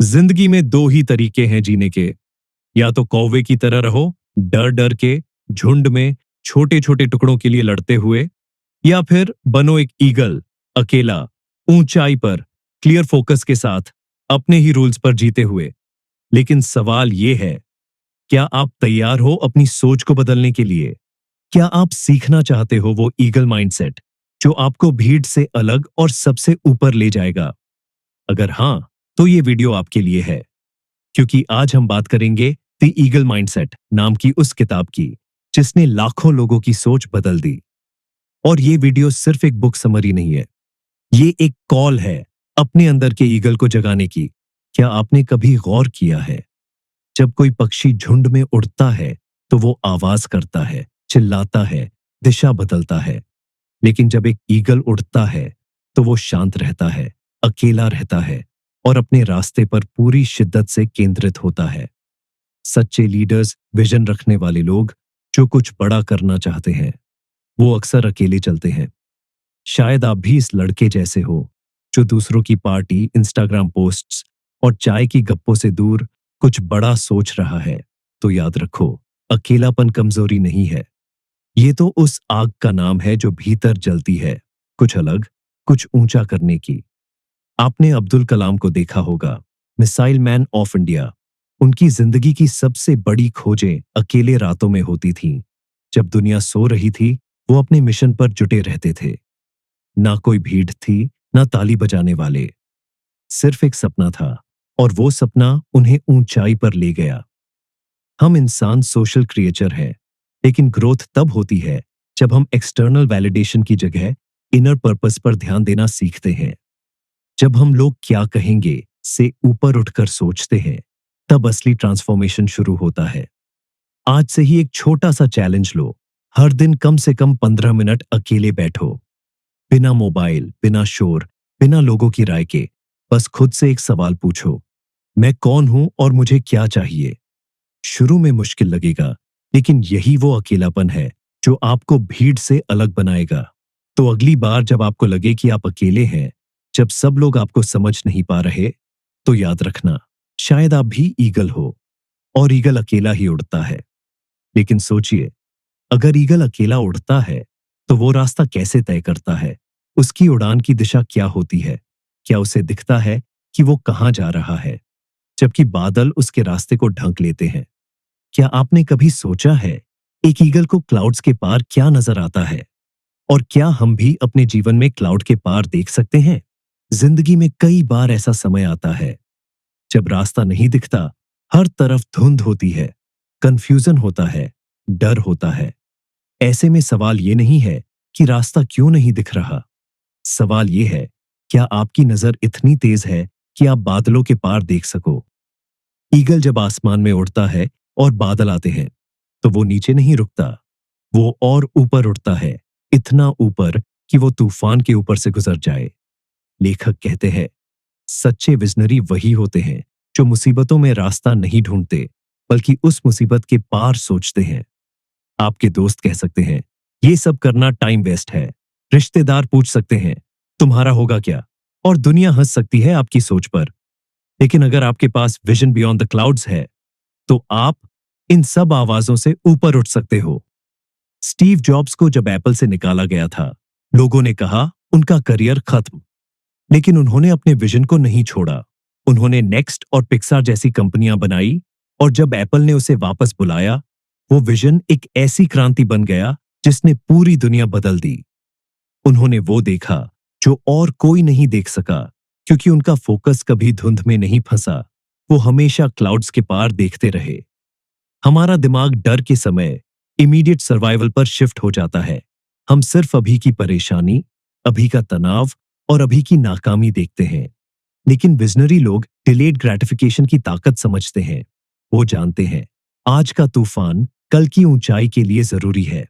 जिंदगी में दो ही तरीके हैं जीने के। या तो कौवे की तरह रहो, डर डर के, झुंड में, छोटे छोटे टुकड़ों के लिए लड़ते हुए, या फिर बनो एक ईगल, अकेला, ऊंचाई पर, क्लियर फोकस के साथ, अपने ही रूल्स पर जीते हुए। लेकिन सवाल यह है, क्या आप तैयार हो अपनी सोच को बदलने के लिए? क्या आप सीखना चाहते हो वो ईगल माइंडसेट जो आपको भीड़ से अलग और सबसे ऊपर ले जाएगा? अगर हां, तो ये वीडियो आपके लिए है, क्योंकि आज हम बात करेंगे द ईगल माइंडसेट नाम की उस किताब की जिसने लाखों लोगों की सोच बदल दी। और ये वीडियो सिर्फ एक बुक समरी नहीं है, ये एक कॉल है अपने अंदर के ईगल को जगाने की। क्या आपने कभी गौर किया है, जब कोई पक्षी झुंड में उड़ता है तो वो आवाज करता है, चिल्लाता है, दिशा बदलता है। लेकिन जब एक ईगल उड़ता है तो वो शांत रहता है, अकेला रहता है और अपने रास्ते पर पूरी शिद्दत से केंद्रित होता है। सच्चे लीडर्स, विजन रखने वाले लोग जो कुछ बड़ा करना चाहते हैं, वो अक्सर अकेले चलते हैं। शायद आप भी इस लड़के जैसे हो जो दूसरों की पार्टी, इंस्टाग्राम पोस्ट्स और चाय की गप्पों से दूर कुछ बड़ा सोच रहा है। तो याद रखो, अकेलापन कमजोरी नहीं है, ये तो उस आग का नाम है जो भीतर जलती है, कुछ अलग, कुछ ऊंचा करने की। आपने अब्दुल कलाम को देखा होगा, मिसाइल मैन ऑफ इंडिया। उनकी जिंदगी की सबसे बड़ी खोजें अकेले रातों में होती थीं। जब दुनिया सो रही थी, वो अपने मिशन पर जुटे रहते थे। ना कोई भीड़ थी, ना ताली बजाने वाले, सिर्फ एक सपना था, और वो सपना उन्हें ऊंचाई पर ले गया। हम इंसान सोशल क्रिएचर हैं, लेकिन ग्रोथ तब होती है जब हम एक्सटर्नल वैलिडेशन की जगह इनर पर्पस पर ध्यान देना सीखते हैं। जब हम लोग क्या कहेंगे से ऊपर उठकर सोचते हैं, तब असली ट्रांसफॉर्मेशन शुरू होता है। आज से ही एक छोटा सा चैलेंज लो, हर दिन कम से कम 15 मिनट अकेले बैठो, बिना मोबाइल, बिना शोर, बिना लोगों की राय के। बस खुद से एक सवाल पूछो, मैं कौन हूं और मुझे क्या चाहिए? शुरू में मुश्किल लगेगा, लेकिन यही वो अकेलापन है जो आपको भीड़ से अलग बनाएगा। तो अगली बार जब आपको लगे कि आप अकेले हैं, जब सब लोग आपको समझ नहीं पा रहे, तो याद रखना, शायद आप भी ईगल हो, और ईगल अकेला ही उड़ता है। लेकिन सोचिए, अगर ईगल अकेला उड़ता है तो वो रास्ता कैसे तय करता है? उसकी उड़ान की दिशा क्या होती है? क्या उसे दिखता है कि वो कहां जा रहा है, जबकि बादल उसके रास्ते को ढक लेते हैं? क्या आपने कभी सोचा है, एक ईगल को क्लाउड्स के पार क्या नजर आता है? और क्या हम भी अपने जीवन में क्लाउड के पार देख सकते हैं? जिंदगी में कई बार ऐसा समय आता है जब रास्ता नहीं दिखता, हर तरफ धुंध होती है, कंफ्यूजन होता है, डर होता है। ऐसे में सवाल ये नहीं है कि रास्ता क्यों नहीं दिख रहा, सवाल ये है, क्या आपकी नजर इतनी तेज है कि आप बादलों के पार देख सको? ईगल जब आसमान में उड़ता है और बादल आते हैं, तो वो नीचे नहीं रुकता, वो और ऊपर उड़ता है, इतना ऊपर कि वो तूफान के ऊपर से गुजर जाए। लेखक कहते हैं, सच्चे विजनरी वही होते हैं जो मुसीबतों में रास्ता नहीं ढूंढते, बल्कि उस मुसीबत के पार सोचते हैं। आपके दोस्त कह सकते हैं, ये सब करना टाइम वेस्ट है। रिश्तेदार पूछ सकते हैं, तुम्हारा होगा क्या? और दुनिया हंस सकती है आपकी सोच पर। लेकिन अगर आपके पास विजन बियॉन्ड द क्लाउड्स है, तो आप इन सब आवाजों से ऊपर उठ सकते हो। स्टीव जॉब्स को जब एप्पल से निकाला गया था, लोगों ने कहा उनका करियर खत्म। लेकिन उन्होंने अपने विजन को नहीं छोड़ा। उन्होंने नेक्स्ट और पिक्सार जैसी कंपनियां बनाई, और जब एप्पल ने उसे वापस बुलाया, वो विजन एक ऐसी क्रांति बन गया जिसने पूरी दुनिया बदल दी। उन्होंने वो देखा जो और कोई नहीं देख सका, क्योंकि उनका फोकस कभी धुंध में नहीं फंसा, वो हमेशा क्लाउड्स के पार देखते रहे। हमारा दिमाग डर के समय इमीडिएट सर्वाइवल पर शिफ्ट हो जाता है। हम सिर्फ अभी की परेशानी, अभी का तनाव और अभी की नाकामी देखते हैं। लेकिन विजनरी लोग डिलेड ग्रेटिफिकेशन की ताकत समझते हैं। वो जानते हैं, आज का तूफान कल की ऊंचाई के लिए जरूरी है।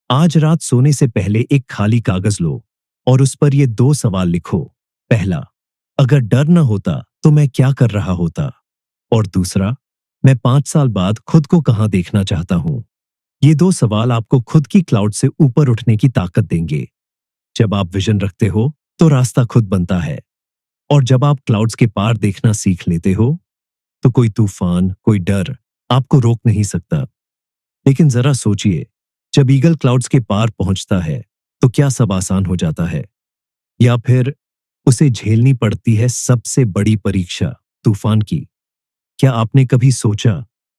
आज रात सोने से पहले एक खाली कागज लो और उस पर ये दो सवाल लिखो। पहला, अगर डर न होता तो मैं क्या कर रहा होता? और दूसरा, मैं 5 साल बाद खुद को कहां देखना चाहता हूं? ये दो सवाल आपको खुद की क्लाउड से ऊपर उठने की ताकत देंगे। जब आप विजन रखते हो, तो रास्ता खुद बनता है। और जब आप क्लाउड्स के पार देखना सीख लेते हो, तो कोई तूफान, कोई डर आपको रोक नहीं सकता। लेकिन जरा सोचिए, जब ईगल क्लाउड्स के पार पहुंचता है, तो क्या सब आसान हो जाता है? या फिर उसे झेलनी पड़ती है सबसे बड़ी परीक्षा, तूफान की? क्या आपने कभी सोचा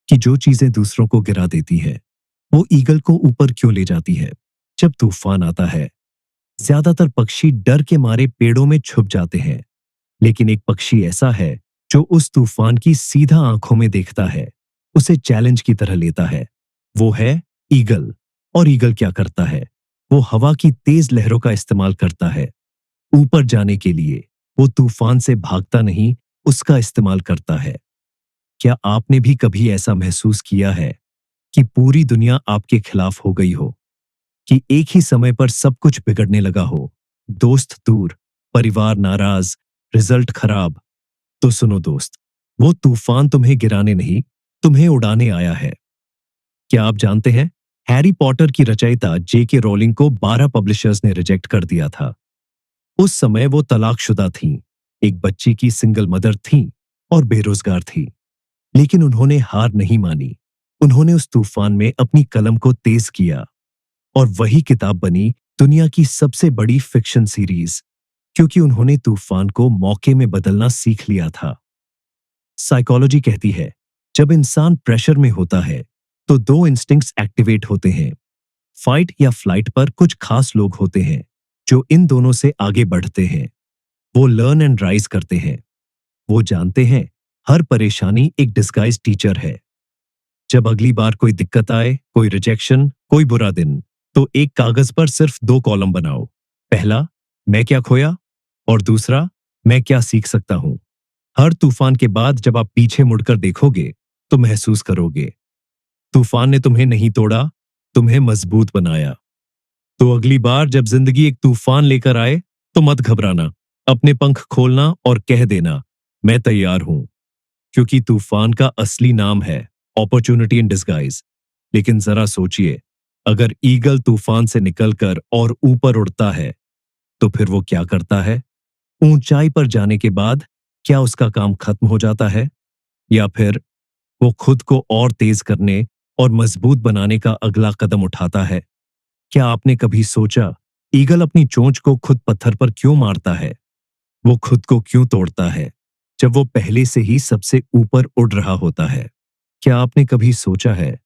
कि जो चीजें दूसरों को गिरा देती है, वो ईगल को ऊपर क्यों ले जाती है? जब तूफान आता है, ज्यादातर पक्षी डर के मारे पेड़ों में छुप जाते हैं। लेकिन एक पक्षी ऐसा है जो उस तूफान की सीधा आंखों में देखता है, उसे चैलेंज की तरह लेता है। वो है ईगल। और ईगल क्या करता है? वो हवा की तेज लहरों का इस्तेमाल करता है ऊपर जाने के लिए। वो तूफान से भागता नहीं, उसका इस्तेमाल करता है। क्या आपने भी कभी ऐसा महसूस किया है कि पूरी दुनिया आपके खिलाफ हो गई हो, कि एक ही समय पर सब कुछ बिगड़ने लगा हो? दोस्त दूर, परिवार नाराज, रिजल्ट खराब। तो सुनो दोस्त, वो तूफान तुम्हें गिराने नहीं, तुम्हें उड़ाने आया है। क्या आप जानते हैं, हैरी पॉटर की रचयिता J.K. रोलिंग को 12 पब्लिशर्स ने रिजेक्ट कर दिया था। उस समय वो तलाकशुदा थीं, एक बच्ची की सिंगल मदर थीं और बेरोजगार थी। लेकिन उन्होंने हार नहीं मानी। उन्होंने उस तूफान में अपनी कलम को तेज किया और वही किताब बनी दुनिया की सबसे बड़ी फिक्शन सीरीज, क्योंकि उन्होंने तूफान को मौके में बदलना सीख लिया था। साइकोलॉजी कहती है, जब इंसान प्रेशर में होता है, तो दो इंस्टिंक्ट्स एक्टिवेट होते हैं। फाइट या फ्लाइट पर कुछ खास लोग होते हैं जो इन दोनों से आगे बढ़ते हैं। वो लर्न एंड राइज करते हैं। वो जानते हैं, हर परेशानी एक डिस्गाइज टीचर है। जब अगली बार कोई दिक्कत आए, कोई रिजेक्शन, कोई बुरा दिन, तो एक कागज पर सिर्फ 2 कॉलम बनाओ। पहला, मैं क्या खोया? और दूसरा, मैं क्या सीख सकता हूं? हर तूफान के बाद जब आप पीछे मुड़कर देखोगे, तो महसूस करोगे, तूफान ने तुम्हें नहीं तोड़ा, तुम्हें मजबूत बनाया। तो अगली बार जब जिंदगी एक तूफान लेकर आए, तो मत घबराना। अपने पंख खोलना और कह देना, मैं तैयार हूं। क्योंकि तूफान का असली नाम है अपॉर्चुनिटी इन डिस्गाइज। लेकिन जरा सोचिए, अगर ईगल तूफान से निकलकर और ऊपर उड़ता है, तो फिर वो क्या करता है? ऊंचाई पर जाने के बाद क्या उसका काम खत्म हो जाता है? या फिर वो खुद को और तेज करने और मजबूत बनाने का अगला कदम उठाता है? क्या आपने कभी सोचा, ईगल अपनी चोंच को खुद पत्थर पर क्यों मारता है? वो खुद को क्यों तोड़ता है, जब वो पहले से ही सबसे ऊपर उड़ रहा होता है? क्या आपने कभी सोचा है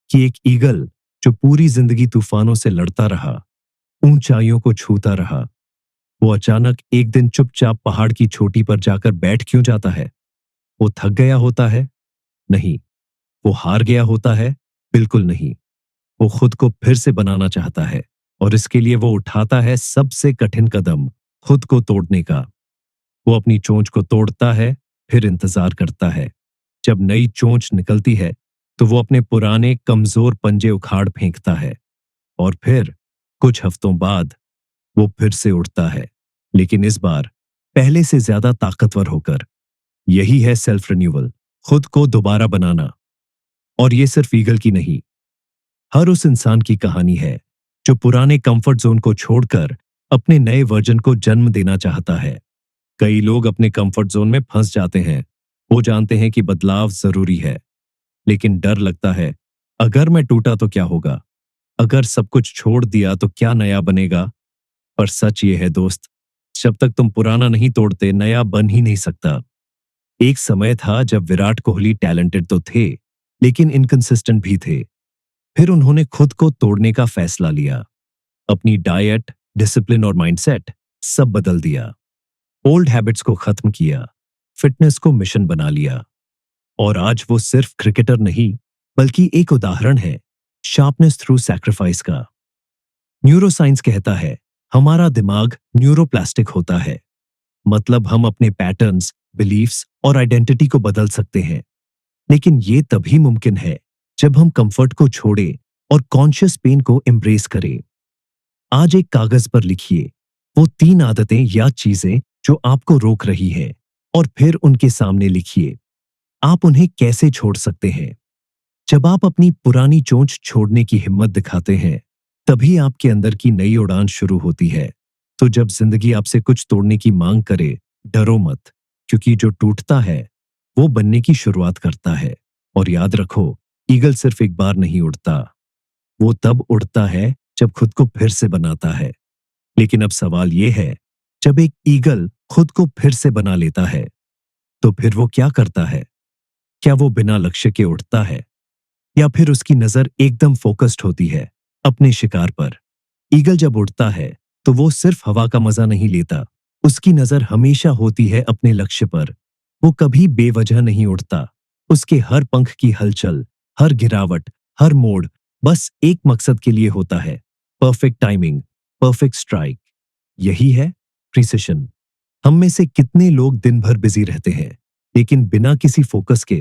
कि एक ईगल जो पूरी जिंदगी तूफानों से लड़ता रहा, ऊंचाइयों को छूता रहा, वो अचानक एक दिन चुपचाप पहाड़ की चोटी पर जाकर बैठ क्यों जाता है? वो थक गया होता है? नहीं। वो हार गया होता है? बिल्कुल नहीं। वो खुद को फिर से बनाना चाहता है और इसके लिए वो उठाता है सबसे कठिन कदम, खुद को तोड़ने का। वो अपनी चोंच को तोड़ता है, फिर इंतजार करता है। जब नई चोंच निकलती है, तो वो अपने पुराने कमजोर पंजे उखाड़ फेंकता है और फिर कुछ हफ्तों बाद वो फिर से उड़ता है, लेकिन इस बार पहले से ज्यादा ताकतवर होकर। यही है सेल्फ रिन्यूअल, खुद को दोबारा बनाना। और ये सिर्फ ईगल की नहीं, हर उस इंसान की कहानी है जो पुराने कंफर्ट जोन को छोड़कर अपने नए वर्जन को जन्म देना चाहता है। कई लोग अपने कंफर्ट जोन में फंस जाते हैं। वो जानते हैं कि बदलाव जरूरी है, लेकिन डर लगता है, अगर मैं टूटा तो क्या होगा? अगर सब कुछ छोड़ दिया तो क्या नया बनेगा? पर सच ये है दोस्त, जब तक तुम पुराना नहीं तोड़ते, नया बन ही नहीं सकता। एक समय था जब विराट कोहली टैलेंटेड तो थे, लेकिन इनकंसिस्टेंट भी थे। फिर उन्होंने खुद को तोड़ने का फैसला लिया। अपनी डाइट, डिसिप्लिन और माइंडसेट सब बदल दिया। ओल्ड हैबिट्स को खत्म किया, फिटनेस को मिशन बना लिया। और आज वो सिर्फ क्रिकेटर नहीं, बल्कि एक उदाहरण है शार्पनेस थ्रू सैक्रिफाइस का। न्यूरोसाइंस कहता है, हमारा दिमाग न्यूरोप्लास्टिक होता है। मतलब हम अपने पैटर्न्स, बिलीफ्स और आइडेंटिटी को बदल सकते हैं। लेकिन ये तभी मुमकिन है जब हम कंफर्ट को छोड़ें और कॉन्शियस पेन को एम्ब्रेस करें। आज एक कागज पर लिखिए वो 3 आदतें या चीजें जो आपको रोक रही हैं, और फिर उनके सामने लिखिए आप उन्हें कैसे छोड़ सकते हैं। जब आप अपनी पुरानी चोंच छोड़ने की हिम्मत दिखाते हैं, तभी आपके अंदर की नई उड़ान शुरू होती है। तो जब जिंदगी आपसे कुछ तोड़ने की मांग करे, डरो मत, क्योंकि जो टूटता है वो बनने की शुरुआत करता है। और याद रखो, ईगल सिर्फ एक बार नहीं उड़ता, वो तब उड़ता है जब खुद को फिर से बनाता है। लेकिन अब सवाल ये है, जब एक ईगल खुद को फिर से बना लेता है तो फिर वो क्या करता है? क्या वो बिना लक्ष्य के उड़ता है, या फिर उसकी नजर एकदम फोकस्ड होती है अपने शिकार पर? ईगल जब उड़ता है तो वो सिर्फ हवा का मजा नहीं लेता, उसकी नजर हमेशा होती है अपने लक्ष्य पर। वो कभी बेवजह नहीं उड़ता। उसके हर पंख की हलचल, हर गिरावट, हर मोड़ बस एक मकसद के लिए होता है, परफेक्ट टाइमिंग, परफेक्ट स्ट्राइक। यही है प्रिसिशन। हम में से कितने लोग दिन भर बिजी रहते हैं, लेकिन बिना किसी फोकस के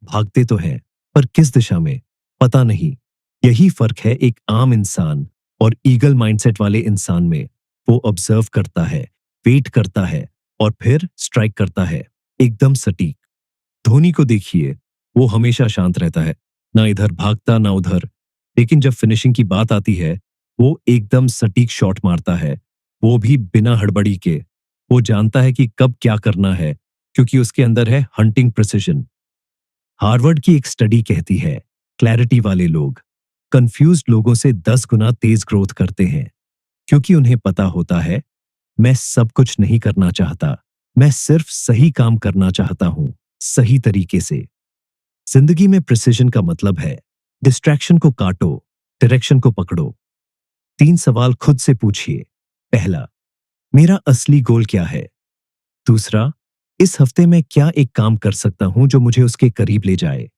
भागते तो हैं, पर किस दिशा में पता नहीं। यही फर्क है एक आम इंसान और ईगल माइंडसेट वाले इंसान में। वो ऑब्जर्व करता है, वेट करता है और फिर स्ट्राइक करता है, एकदम सटीक। धोनी को देखिए, वो हमेशा शांत रहता है, ना इधर भागता ना उधर। लेकिन जब फिनिशिंग की बात आती है, वो एकदम सटीक शॉट मारता है, वो भी बिना हड़बड़ी के। वो जानता है कि कब क्या करना है, क्योंकि उसके अंदर है हंटिंग प्रिसिशन। हार्वर्ड की एक स्टडी कहती है, क्लैरिटी वाले लोग कंफ्यूज्ड लोगों से 10 गुना तेज ग्रोथ करते हैं, क्योंकि उन्हें पता होता है, मैं सब कुछ नहीं करना चाहता, मैं सिर्फ सही काम करना चाहता हूं, सही तरीके से। जिंदगी में प्रिसिजन का मतलब है डिस्ट्रैक्शन को काटो, डायरेक्शन को पकड़ो। 3 सवाल खुद से पूछिए। पहला, मेरा असली गोल क्या है? दूसरा, इस हफ्ते में क्या एक काम कर सकता हूं जो मुझे उसके करीब ले जाए?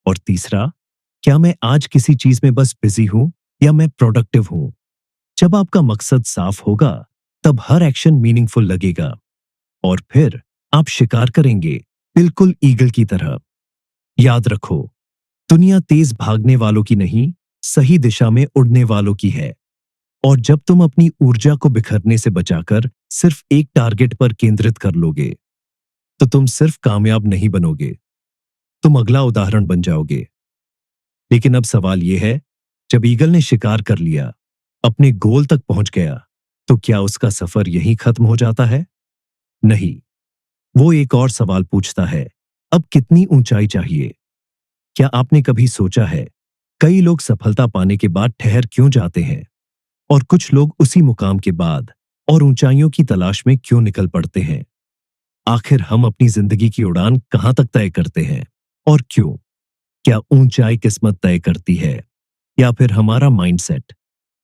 और तीसरा, क्या मैं आज किसी चीज में बस बिजी हूं या मैं प्रोडक्टिव हूं? जब आपका मकसद साफ होगा, तब हर एक्शन मीनिंगफुल लगेगा और फिर आप शिकार करेंगे, बिल्कुल ईगल की तरह। याद रखो, दुनिया तेज भागने वालों की नहीं, सही दिशा में उड़ने वालों की है। और जब तुम अपनी ऊर्जा को बिखरने से बचाकर सिर्फ एक टारगेट पर केंद्रित कर लोगे, तो तुम सिर्फ कामयाब नहीं बनोगे, तुम अगला उदाहरण बन जाओगे। लेकिन अब सवाल यह है, जब ईगल ने शिकार कर लिया, अपने गोल तक पहुंच गया, तो क्या उसका सफर यहीं खत्म हो जाता है? नहीं, वो एक और सवाल पूछता है, अब कितनी ऊंचाई चाहिए? क्या आपने कभी सोचा है, कई लोग सफलता पाने के बाद ठहर क्यों जाते हैं, और कुछ लोग उसी मुकाम के बाद और ऊंचाइयों की तलाश में क्यों निकल पड़ते हैं? आखिर हम अपनी जिंदगी की उड़ान कहां तक तय करते हैं और क्यों? क्या ऊंचाई किस्मत तय करती है या फिर हमारा माइंडसेट?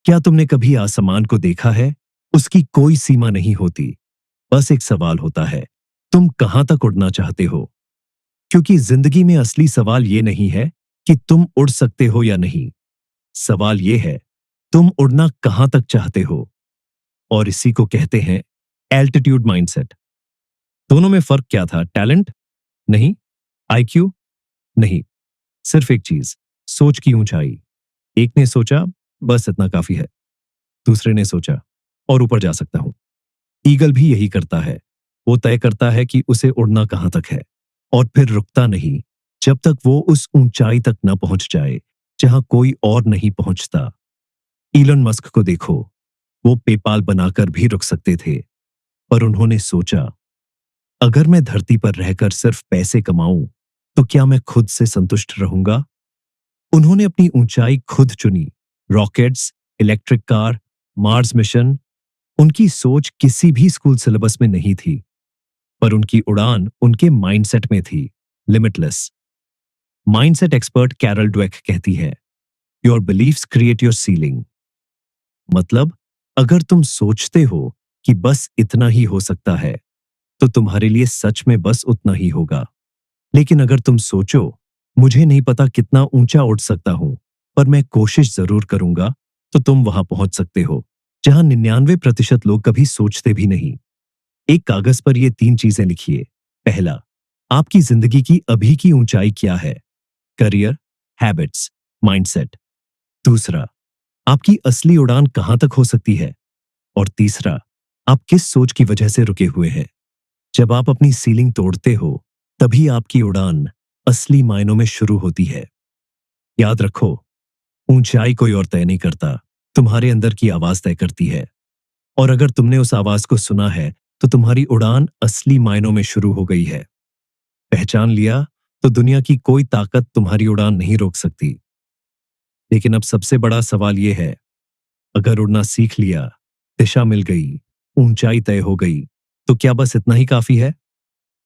क्या तुमने कभी आसमान को देखा है? उसकी कोई सीमा नहीं होती, बस एक सवाल होता है, तुम कहां तक उड़ना चाहते हो? क्योंकि जिंदगी में असली सवाल ये नहीं है कि तुम उड़ सकते हो या नहीं, सवाल ये है, तुम उड़ना कहां तक चाहते हो? और इसी को कहते हैं एल्टीट्यूड माइंडसेट। दोनों में फर्क क्या था? टैलेंट? नहीं। आईक्यू? नहीं। सिर्फ एक चीज, सोच की ऊंचाई। एक ने सोचा, बस इतना काफी है। दूसरे ने सोचा, और ऊपर जा सकता हूं। ईगल भी यही करता है, वो तय करता है कि उसे उड़ना कहां तक है, और फिर रुकता नहीं जब तक वो उस ऊंचाई तक न पहुंच जाए जहां कोई और नहीं पहुंचता। इलन मस्क को देखो, वो पेपाल बनाकर भी रुक सकते थे, पर उन्होंने सोचा, अगर मैं धरती पर रहकर सिर्फ पैसे कमाऊं, तो क्या मैं खुद से संतुष्ट रहूंगा? उन्होंने अपनी ऊंचाई खुद चुनी। Rockets, electric car, Mars mission. उनकी सोच किसी भी स्कूल सिलेबस में नहीं थी, पर उनकी उड़ान उनके माइंडसेट में थी, limitless. Mindset expert Carol Dweck कहती है, your beliefs create your ceiling. मतलब, अगर तुम सोचते हो कि बस इतना ही हो सकता है, तो तुम्हारे लिए सच में बस उतना ही होगा। लेकिन अगर तुम सोचो, मुझे नहीं पता कितना ऊंचा उड़ सकता हूं, पर मैं कोशिश जरूर करूंगा, तो तुम वहां पहुंच सकते हो जहां 99% लोग कभी सोचते भी नहीं। एक कागज पर ये 3 चीजें लिखिए। पहला, आपकी जिंदगी की अभी की ऊंचाई क्या है? Career, habits, mindset. दूसरा, आपकी असली उड़ान कहां तक हो सकती है? और तीसरा, आप किस सोच की वजह से रुके हुए हैं? जब आप अपनी सीलिंग तोड़ते हो, तभी आपकी उड़ान असली मायनों में शुरू होती है। याद रखो, ऊंचाई कोई और तय नहीं करता, तुम्हारे अंदर की आवाज तय करती है। और अगर तुमने उस आवाज को सुना है, तो तुम्हारी उड़ान असली मायनों में शुरू हो गई है। पहचान लिया तो दुनिया की कोई ताकत तुम्हारी उड़ान नहीं रोक सकती। लेकिन अब सबसे बड़ा सवाल यह है, अगर उड़ना सीख लिया, दिशा मिल गई, ऊंचाई तय हो गई, तो क्या बस इतना ही काफी है?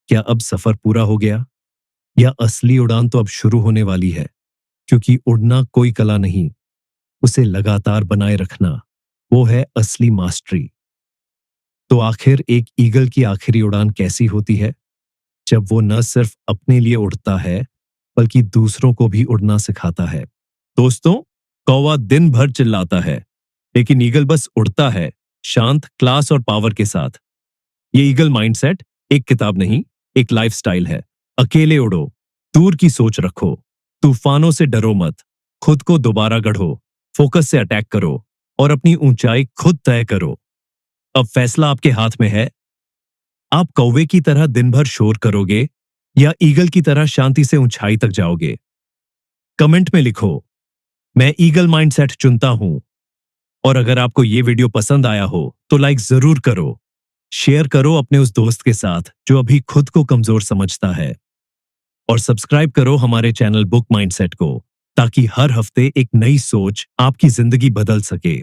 क्या अब सफर पूरा हो गया? या असली उड़ान तो अब शुरू होने वाली है? क्योंकि उड़ना कोई कला नहीं, उसे लगातार बनाए रखना, वो है असली मास्टरी। तो आखिर एक ईगल की आखिरी उड़ान कैसी होती है? जब वो न सिर्फ अपने लिए उड़ता है, बल्कि दूसरों को भी उड़ना सिखाता है। दोस्तों, कौवा दिन भर चिल्लाता है, लेकिन ईगल बस उड़ता है, शांत, क्लास और पावर के साथ। ये ईगल माइंडसेट एक किताब नहीं, एक लाइफस्टाइल है। अकेले उड़ो, दूर की सोच रखो, तूफानों से डरो मत, खुद को दोबारा गढ़ो, फोकस से अटैक करो और अपनी ऊंचाई खुद तय करो। अब फैसला आपके हाथ में है। आप कौवे की तरह दिन भर शोर करोगे या ईगल की तरह शांति से ऊंचाई तक जाओगे? कमेंट में लिखो, मैं ईगल माइंडसेट चुनता हूं। और अगर आपको ये वीडियो पसंद आया हो तो लाइक जरूर करो, शेयर करो अपने उस दोस्त के साथ जो अभी खुद को कमजोर समझता है, और सब्सक्राइब करो हमारे चैनल बुक माइंडसेट को, ताकि हर हफ्ते एक नई सोच आपकी जिंदगी बदल सके।